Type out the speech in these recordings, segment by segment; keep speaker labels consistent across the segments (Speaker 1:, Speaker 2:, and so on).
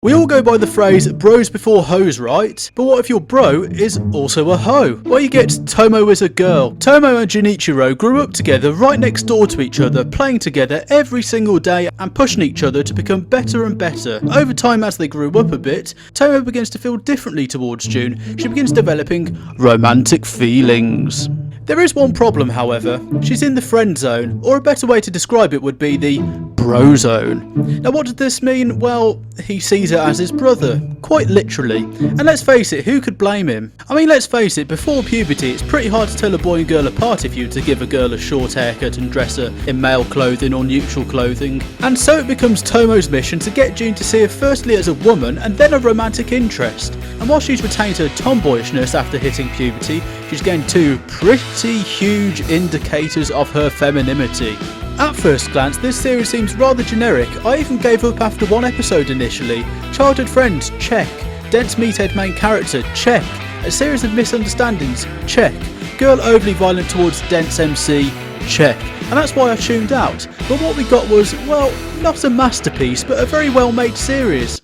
Speaker 1: We all go by the phrase bros before hoes, right? But what if your bro is also a hoe? Well, you get Tomo Is A Girl. Tomo and Junichiro grew up together right next door to each other, playing together every single day and pushing each other to become better and better. Over time, as they grew up a bit, Tomo begins to feel differently towards June. She begins developing romantic feelings. There is one problem, however. She's in the friend zone, or a better way to describe it would be the bro zone. Now, what does this mean? Well, he sees her as his brother, quite literally. And let's face it, who could blame him? I mean, let's face it, before puberty, it's pretty hard to tell a boy and girl apart if you were to give a girl a short haircut and dress her in male clothing or neutral clothing. And so it becomes Tomo's mission to get June to see her firstly as a woman and then a romantic interest. And while she's retained her tomboyishness after hitting puberty, she's gained two pretty huge indicators of her femininity. At first glance, this series seems rather generic. I even gave up after one episode initially. Childhood friends, check. Dense meathead main character, check. A series of misunderstandings, check. Girl overly violent towards dense MC, check. And that's why I tuned out. But what we got was, well, not a masterpiece, but a very well made series.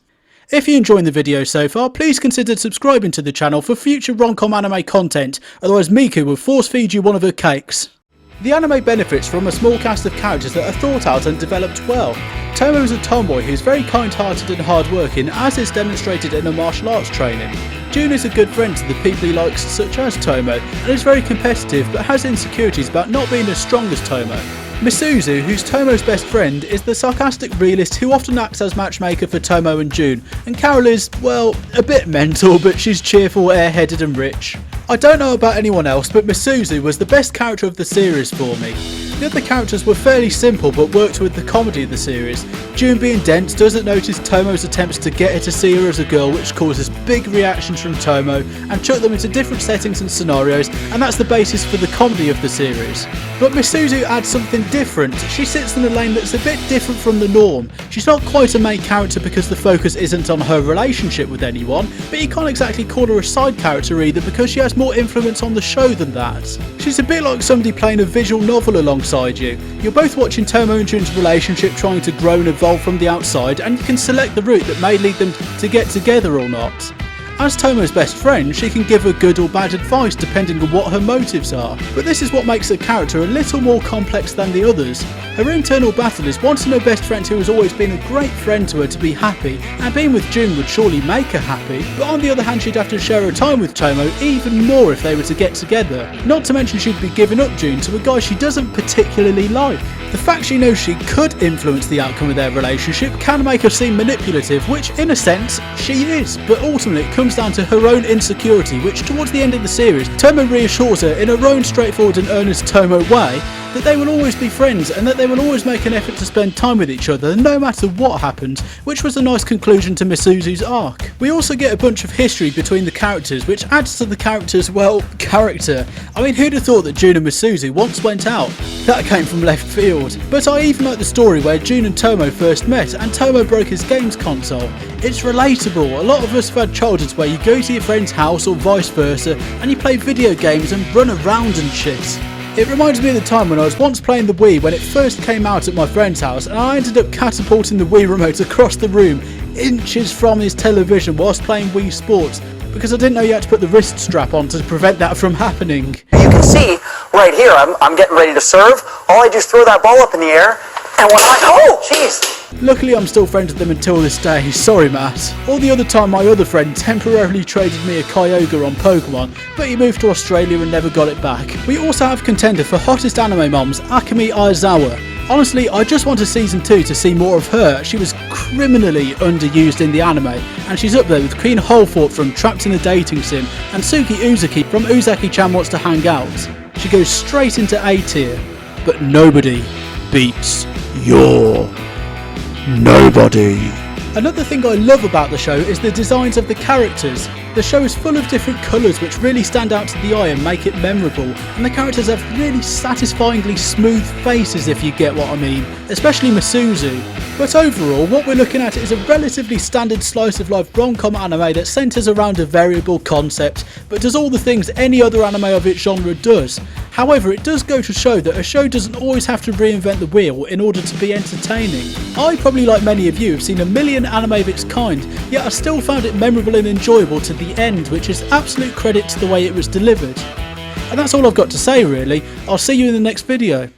Speaker 1: If you're enjoying the video so far, please consider subscribing to the channel for future rom-com anime content, otherwise Miku will force feed you one of her cakes. The anime benefits from a small cast of characters that are thought out and developed well. Tomo is a tomboy who's very kind-hearted and hard-working, as is demonstrated in her martial arts training. June is a good friend to the people he likes, such as Tomo, and is very competitive but has insecurities about not being as strong as Tomo. Misuzu, who's Tomo's best friend, is the sarcastic realist who often acts as matchmaker for Tomo and June, and Carol is, well, a bit mental, but she's cheerful, airheaded and rich. I don't know about anyone else, but Misuzu was the best character of the series for me. The other characters were fairly simple but worked with the comedy of the series. June, being dense, doesn't notice Tomo's attempts to get her to see her as a girl, which causes big reactions from Tomo and chuck them into different settings and scenarios, and that's the basis for the comedy of the series. But Misuzu adds something different. She sits in a lane that's a bit different from the norm. She's not quite a main character because the focus isn't on her relationship with anyone, but you can't exactly call her a side character either because she has more influence on the show than that. She's a bit like somebody playing a visual novel alongside you. You're both watching Tomo and June's relationship trying to grow and evolve from the outside, and you can select the route that may lead them to get together or not. As Tomo's best friend, she can give her good or bad advice depending on what her motives are, but this is what makes her character a little more complex than the others. Her internal battle is wanting her best friend, who has always been a great friend to her, to be happy, and being with June would surely make her happy, but on the other hand she'd have to share her time with Tomo even more if they were to get together. Not to mention she'd be giving up June to a guy she doesn't particularly like. The fact she knows she could influence the outcome of their relationship can make her seem manipulative, which in a sense she is, but ultimately it comes down to her own insecurity, which towards the end of the series, Tomo reassures her in her own straightforward and earnest Tomo way that they will always be friends and that they will always make an effort to spend time with each other no matter what happens, which was a nice conclusion to Misuzu's arc. We also get a bunch of history between the characters, which adds to the characters', well, character. I mean, who'd have thought that June and Misuzu once went out? That came from left field. But I even like the story where June and Tomo first met and Tomo broke his games console. It's relatable. A lot of us have had childhoods where you go to your friend's house or vice versa and you play video games and run around and shit. It reminds me of the time when I was once playing the Wii when it first came out at my friend's house, and I ended up catapulting the Wii remote across the room, inches from his television, whilst playing Wii Sports, because I didn't know you had to put the wrist strap on to prevent that from happening.
Speaker 2: You can see right here, I'm getting ready to serve. All I do is throw that ball up in the air, and when oh, jeez.
Speaker 1: Luckily I'm still friends with them until this day, sorry Matt. Or the other time my other friend temporarily traded me a Kyogre on Pokemon, but he moved to Australia and never got it back. We also have contender for hottest anime moms, Akemi Aizawa. Honestly, I just want a season 2 to see more of her. She was criminally underused in the anime, and she's up there with Queen Holfort from Trapped in a Dating Sim and Suki Uzuki from Uzaki-chan Wants to Hang Out. She goes straight into A tier, but nobody beats your nobody. Another thing I love about the show is the designs of the characters. The show is full of different colours which really stand out to the eye and make it memorable, and the characters have really satisfyingly smooth faces, if you get what I mean, especially Misuzu. But overall, what we're looking at is a relatively standard slice of life rom-com anime that centres around a variable concept, but does all the things any other anime of its genre does. However, it does go to show that a show doesn't always have to reinvent the wheel in order to be entertaining. I, probably like many of you, have seen a million anime of its kind, yet I still found it memorable and enjoyable to the end, which is absolute credit to the way it was delivered. And that's all I've got to say really. I'll see you in the next video.